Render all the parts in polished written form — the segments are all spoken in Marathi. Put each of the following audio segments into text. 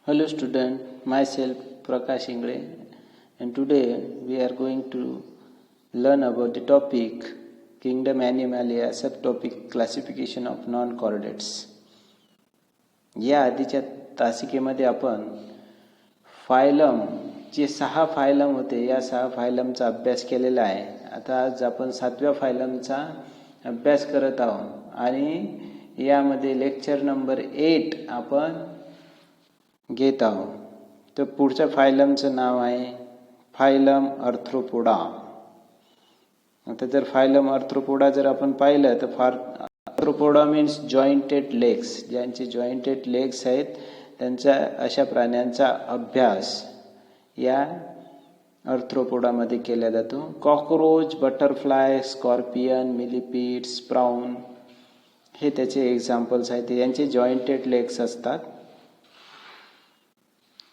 Hello student, myself Prakash Ingre, and today we are going to learn about the topic Kingdom Animalia, subtopic classification of non-chordates. या आधीच्या तासिकेमध्ये आपण फायलम जे 6 फायलम होते या 6 फायलमचा अभ्यास केलेला आहे. आता आज आपण 7व्या फायलमचा अभ्यास करत आहोत आणि यामध्ये लेक्चर नंबर 8 आपण घेत आहोत. तर पुढच्या फायलमचं नाव आहे फायलम आर्थ्रोपोडा. आता जर फायलम आर्थ्रोपोडा जर आपण पाहिलं तर आर्थ्रोपोडा मीन्स जॉईंटेड लेग्स, ज्यांचे जॉईंटेड लेग्स आहेत त्यांचा अशा प्राण्यांचा अभ्यास या आर्थ्रोपोडामध्ये केला जातो. कॉकरोच, बटरफ्लाय, स्कॉर्पियन, मिलिपीड, स्प्राउन हे त्याचे एक्झाम्पल्स आहेत. यांचे जॉईंटेड लेग्स असतात.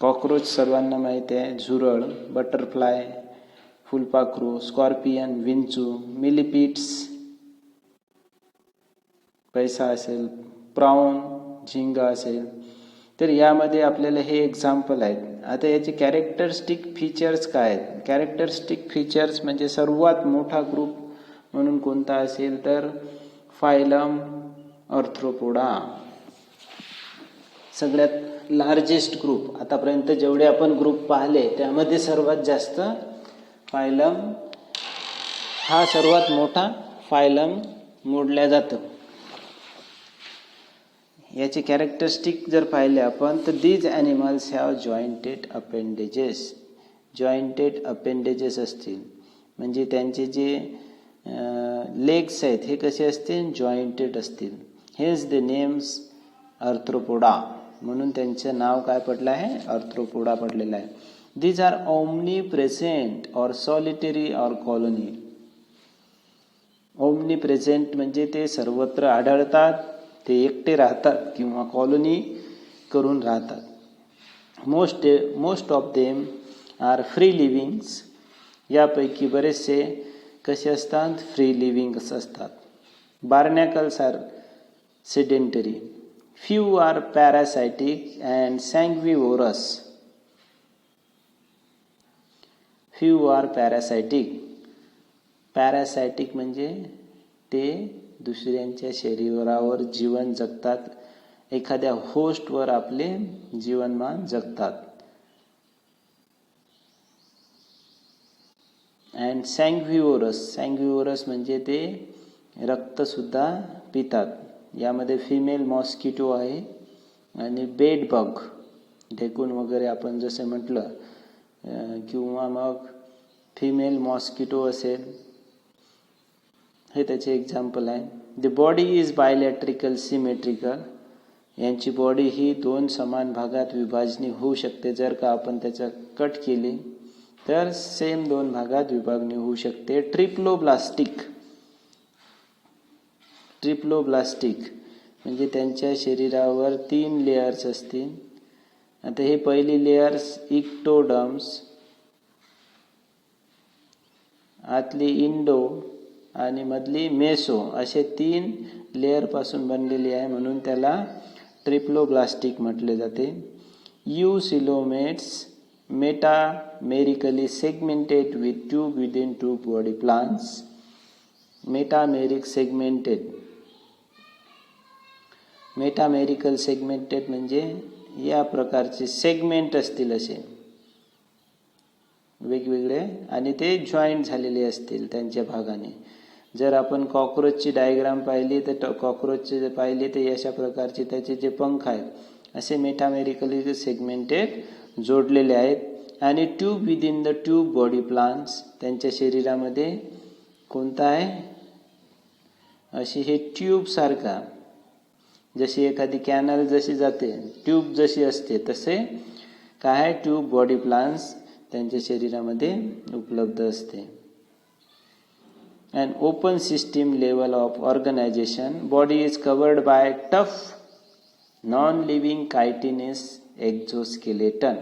कॉकरोच सर्वांना माहिती आहे, झुरळ, बटरफ्लाय फुलपाखरू, स्कॉर्पियन विंचू, मिलिपीड्स पैसा असेल, प्राउन झिंगा असेल. तर यामध्ये आपल्याला हे एक्झाम्पल आहेत. आता याचे कॅरेक्टरिस्टिक फीचर्स काय आहेत? कॅरेक्टरिस्टिक फीचर्स म्हणजे सर्वात मोठा ग्रुप म्हणून कोणता असेल तर फायलम आर्थ्रोपोडा. सगळ्यात लार्जेस्ट ग्रुप, आतापर्यंत जेवढे आपण ग्रुप पाहिले त्यामध्ये सर्वात जास्त फायलम हा सर्वात मोठा फायलम मोडल्या जातो. याचे कॅरेक्टरिस्टिक जर पाहिले आपण तर these animals have jointed appendages. Jointed appendages असतील म्हणजे त्यांचे जे लेग्स आहेत हे कसे असतील? जॉईंटेड असतील. हेज द नेम्स आर्थ्रोपोडा, म्हणून त्यांचं नाव काय पडलं आहे? आर्थ्रोपोडा पडलेलं आहे. These are omnipresent or solitary or colony. Omnipresent म्हणजे ते सर्वत्र आढळतात, ते एकटे राहतात किंवा कॉलोनी करून राहतात. Most of them are free livings. यापैकी बरेचसे कसे असतात? फ्री लिव्हिंग्स असतात. Barnacles are sedentary. Few are parasitic and sanguivorous. Few are parasitic. Parasitic म्हणजे ते दुसऱ्यांच्या शरीरावर जीवन जगतात, एखाद्या होस्टवर आपले जीवनमान जगतात. and sanguivorous म्हणजे ते रक्त सुद्धा पितात. यामध्ये फिमेल मॉस्किटो आहे आणि बेड बग, ढेकून वगैरे आपण जसे म्हटलं, किंवा मग फिमेल मॉस्किटो असेल, हे त्याचे एक्झाम्पल आहे. The body is bilaterally symmetrical. यांची बॉडी ही 2 समान भागात विभाजनी होऊ शकते. जर का आपण त्याचा कट केली तर सेम 2 भागात विभागणी होऊ शकते. ट्रिप्लोब्लास्टिक म्हणजे त्यांच्या शरीरावर 3 लेयर्स असतील. आता हे पहिली लेयर्स इक्टोडर्म्स, आतली इंडो आणि मधली मेसो असे 3 लेयर पासून बनलेली आहे, म्हणून त्याला ट्रिप्लोब्लास्टिक म्हटले जाते. Eucoelomates metamerically segmented with tube within tube body plants. Metamerical segmented म्हणजे या प्रकारचे सेगमेंट असतील असे वेगवेगळे, आणि ते जॉईंट झालेले असतील त्यांच्या भागाने. जर आपण कॉकरोचची डायग्राम पाहिली तर कॉकरोचचे पाहिली तर अशा प्रकारचे त्याचे जे पंख आहेत असे मेटामेरिकली सेगमेंटेड जोडलेले आहेत. आणि tube within the tube body plants, त्यांच्या शरीरामध्ये कोणता आहे? अशी हे ट्यूब सारखा, जशी एखादी कॅनल जशी जाते, ट्यूब जशी असते, तसे काय ट्यूब बॉडी प्लांट्स त्यांच्या शरीरामध्ये उपलब्ध असते. And open system level of organisation. Body is covered by tough non living chitinous exoskeleton.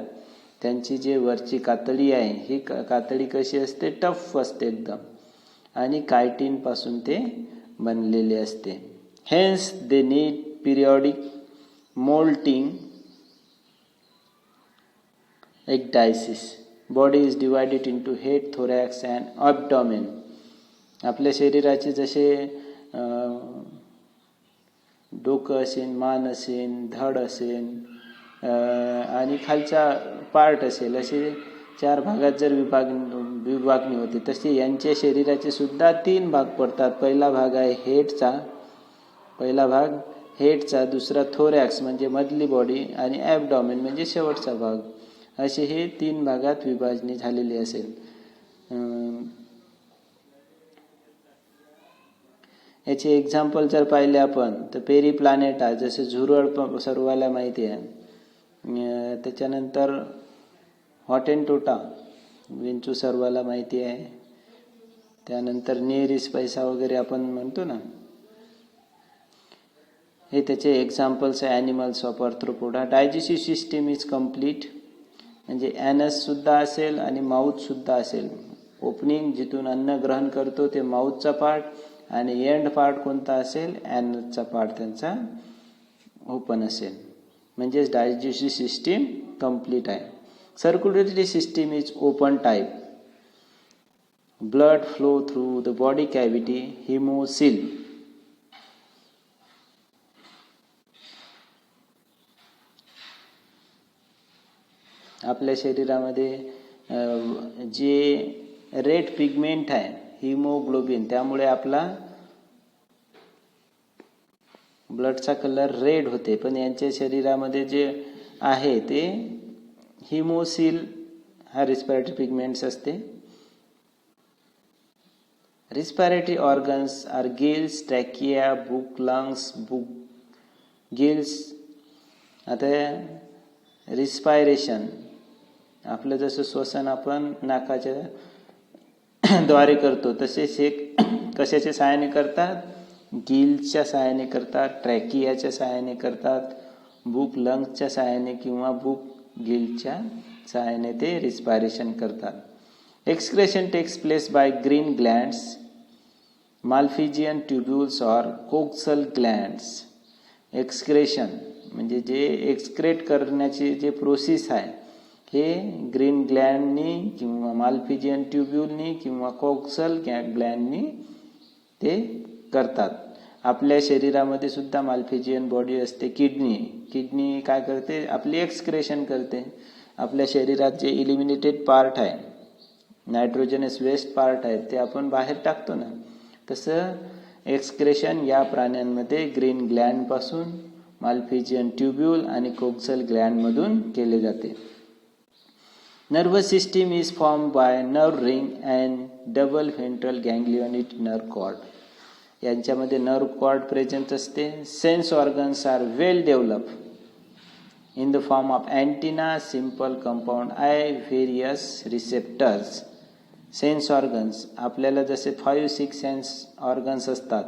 त्यांची जे वरची कातडी आहे ही कातडी कशी असते? टफ असते एकदम, आणि कायटिन पासून ते बनलेले असते. Hence they need periodic moulting ecdysis. Body is divided into head, thorax and abdomen. आपल्या शरीराचे जसे डोकं असेल, मान असेल, धड असेल आणि खालचा पार्ट असेल, असे 4 भागात जर विभागणी होते, तसे यांच्या शरीराचे सुद्धा 3 भाग पडतात. पहिला भाग आहे हेडचा, दुसरा थोरॅक्स म्हणजे मधली बॉडी आणि ॲब्डॉमेन म्हणजे शेवटचा भाग. असे हे 3 भागात विभागणी झालेली असेल. याचे एक्झाम्पल जर पाहिले आपण तर पेरिप्लॅनेटा, जसे झुरळ सर्वाला माहिती आहे. त्याच्यानंतर हॉटेनटोटा, विंचू सर्वाला माहिती आहे. त्यानंतर नेरिस पैसा वगैरे आपण म्हणतो ना, हे त्याचे एक्झाम्पल्स आहे animals of arthropoda. Digestive system is complete, म्हणजे ॲनस सुद्धा असेल आणि माउथ सुद्धा असेल. ओपनिंग जिथून अन्न ग्रहण करतो ते माउथचा पार्ट आणि एंड पार्ट कोणता असेल, ॲनसचा पार्ट त्यांचा ओपन असेल, म्हणजेच डायजेस्टिव्ह सिस्टीम कम्प्लीट आहे. Circulatory system is open type. Blood flow through the body cavity, haemocoel. आपल्या शरीरामध्ये जे रेड पिगमेंट आहे, हिमोग्लोबिन, त्यामुळे आपला ब्लडचा कलर रेड होते. पण यांच्या शरीरामध्ये जे आहे ते हिमोसिल हा रिस्पिरेटरी पिगमेंट्स असते. Respiratory organs are gills, trachea, book, lungs, gills. आता रिस्पायरेशन, आपलं जसं श्वसन आपण नाकाच्या द्वारे करतो, तसेच हे कशाच्या सहाय्याने करतात, गिल्सच्या सहाय्याने करतात, ट्रॅकियाच्या सहाय्याने करतात, बुक लंग्सच्या सहाय्याने किंवा बुक गिल्सच्या सहाय्याने ते रिस्पायरेशन करतात. Excretion takes place by green glands, malpighian tubules और कोक्सल ग्लँड्स. एक्सक्रेशन म्हणजे जे एक्सक्रेट करण्याची जे प्रोसेस आहे, हे ग्रीन ग्लँडनी किंवा माल्फिजियन ट्युब्युलनी किंवा कोक्सल ग्लँडनी ते करतात. आपल्या शरीरामध्ये सुद्धा माल्फिजियन बॉडी असते. किडनी काय करते, आपली एक्सक्रेशन करते. आपल्या शरीरात जे इलिमिनेटेड पार्ट आहे, नायट्रोजनस वेस्ट पार्ट आहे, ते आपण बाहेर टाकतो ना, तसं एक्सक्रेशन या प्राण्यांमध्ये ग्रीन ग्लँड पासून, माल्फिजियन ट्युब्यूल आणि कोक्सल ग्लँड मधून केले जाते. Nervous system is form by nerve ring and double ventral ganglionic nerve cord. यांच्यामध्ये नर्व कॉर्ड प्रेझेंट असते. Sense organs are well develop in the form of antenna, simple compound eye, various receptors. Sense organs, आपल्याला जसे 5-6 सेन्स ऑर्गन्स असतात,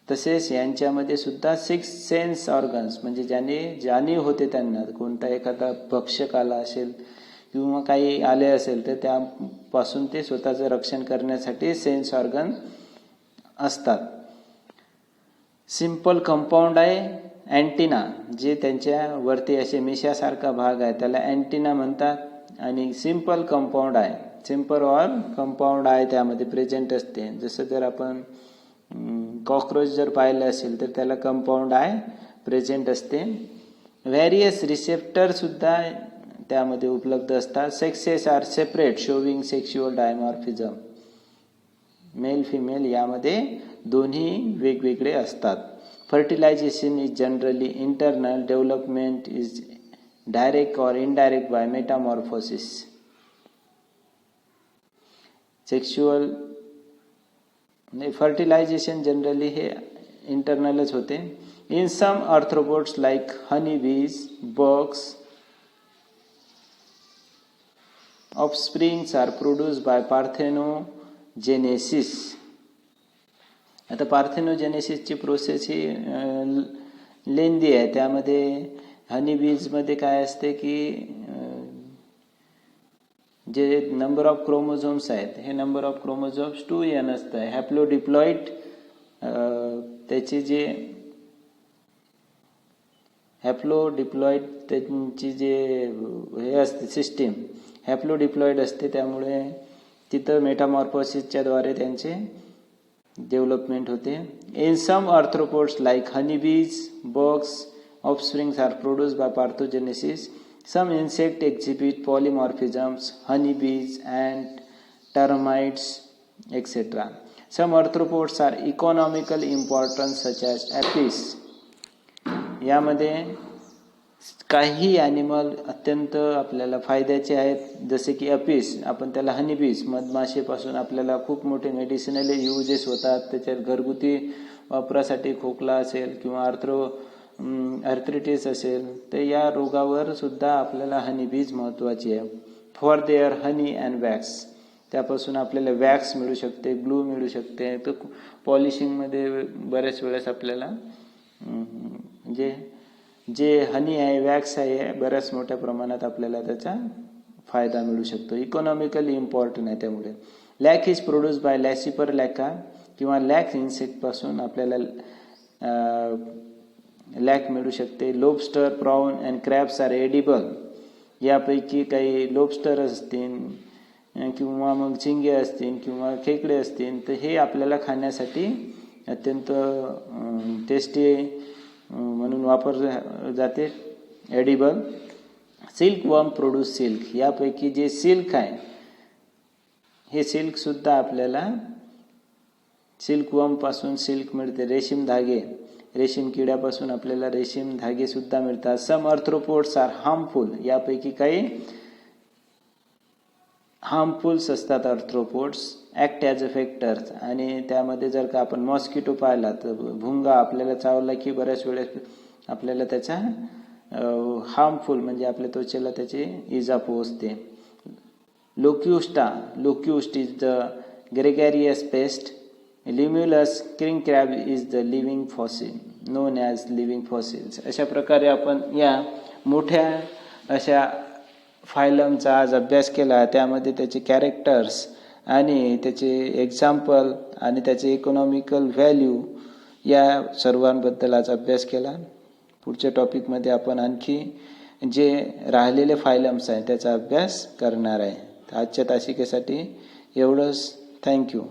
तसेच यांच्यामध्ये सुद्धा 6 सेन्स ऑर्गन्स, म्हणजे ज्याने जाणीव होते त्यांना, कोणता एखादा भक्षक आला असेल किंवा काही आले असेल तर त्यापासून ते स्वतःचं रक्षण करण्यासाठी सेन्स ऑर्गन असतात. सिंपल कंपाऊंड आहे अँटिना, जे त्यांच्या वरती असे मिशासारखा भाग आहे त्याला अँटिना म्हणतात. आणि सिंपल कंपाऊंड आहे, सिंपल ऑर कंपाऊंड आहे त्यामध्ये प्रेझेंट असते. जसं जर आपण कॉक्रोच जर पाहिलं असेल तर त्याला कंपाऊंड आहे प्रेझेंट असते. व्हेरियस रिसेप्टर सुद्धा त्यामध्ये उपलब्ध असतात. Sexes are separate showing sexual dimorphism. Male female यामध्ये दोन्ही वेगवेगळे असतात. Fertilisation is generally internal, development is direct और indirect by metamorphosis. Sexual fertilisation generally हे इंटरनलच होते. In some arthropods like honey bees, bugs, offsprings are produced by parthenogenesis. आता पार्थेनोजेनेसिसची प्रोसेस ही लेंदी आहे. त्यामध्ये हनी बीजमध्ये काय असते की जे नंबर ऑफ क्रोमोझोम्स आहेत, हे नंबर ऑफ क्रोमोझोम्स 2n असतं. हॅप्लोडिप्लॉइड त्याचे जे हॅप्लोडिप्लॉइड त्यांची जे हे असते सिस्टीम हॅप्लोडिप्लॉइड असते, त्यामुळे तिथं मेटामॉर्फोसिसच्या द्वारे त्यांचे डेव्हलपमेंट होते. In some arthropods like honeybees, bugs, offsprings are produced by parthenogenesis. Some insect exhibit polymorphisms, honeybees, ant, termites, etc. Some arthropods are economical important such as apis. यामध्ये काही ॲनिमल अत्यंत आपल्याला फायद्याचे आहेत, जसे की अपिस, आपण त्याला हनीबीज, मधमाशीपासून आपल्याला खूप मोठे मेडिसिनल युजेस होतात. त्याच्यात घरगुती वापरासाठी खोकला असेल किंवा आर्थ्रिटिस असेल तर या रोगावर सुद्धा आपल्याला हनीबीज महत्त्वाची आहे. For their honey and wax, त्यापासून आपल्याला वॅक्स मिळू शकते, ग्लू मिळू शकते. तर पॉलिशिंगमध्ये बऱ्याच वेळेस आपल्याला जे हनी आहे, वॅक्स आहे, बऱ्याच मोठ्या प्रमाणात आपल्याला त्याचा फायदा मिळू शकतो. इकॉनॉमिकली इम्पॉर्टंट आहे. त्यामुळे lac is produce by laccifer lacca किंवा लॅक इन्सेक्टपासून आपल्याला लॅक मिळू शकते. Lobster, prawn and crabs are edible. यापैकी काही लोबस्टर असतील किंवा मग झिंगे असतील किंवा खेकडे असतील तर हे आपल्याला खाण्यासाठी अत्यंत टेस्टी म्हणून वापरले जाते, एडिबल. सिल्क वर्म प्रोड्यूस सिल्क. यापैकी जे सिल्क आहे हे सिल्क सुद्धा आपल्याला सिल्क वर्म पासून सिल्क मिळते. रेशीम धागे, रेशीम किड्यापासून आपल्याला रेशीम धागे सुद्धा मिळतात. सम आर्थ्रोपोड्स आर हार्मफुल. यापैकी काही हार्मफुल्स असतात arthropods. Act as a vectors. आणि त्यामध्ये जर का आपण मॉस्किटो पाहिला तर भुंगा आपल्याला चावला की बऱ्याच वेळेस आपल्याला त्याचा हार्मफुल म्हणजे आपल्या त्वचेला त्याची इजा पोहोचते. Locust is the gregarious pest. Limulus king crab is the living fossil known as living fossils. अशा प्रकारे आपण या मोठ्या अशा फायलमचा आज अभ्यास केला. त्यामध्ये त्याचे कॅरेक्टर्स आणि त्याचे एक्झाम्पल आणि त्याचे इकॉनॉमिकल व्हॅल्यू या सर्वांबद्दल आज अभ्यास केला. पुढच्या टॉपिकमध्ये आपण आणखी जे राहिलेले फायलम्स आहेत त्याचा अभ्यास करणार आहे. आजच्या तासिकेसाठी एवढंच. थँक्यू.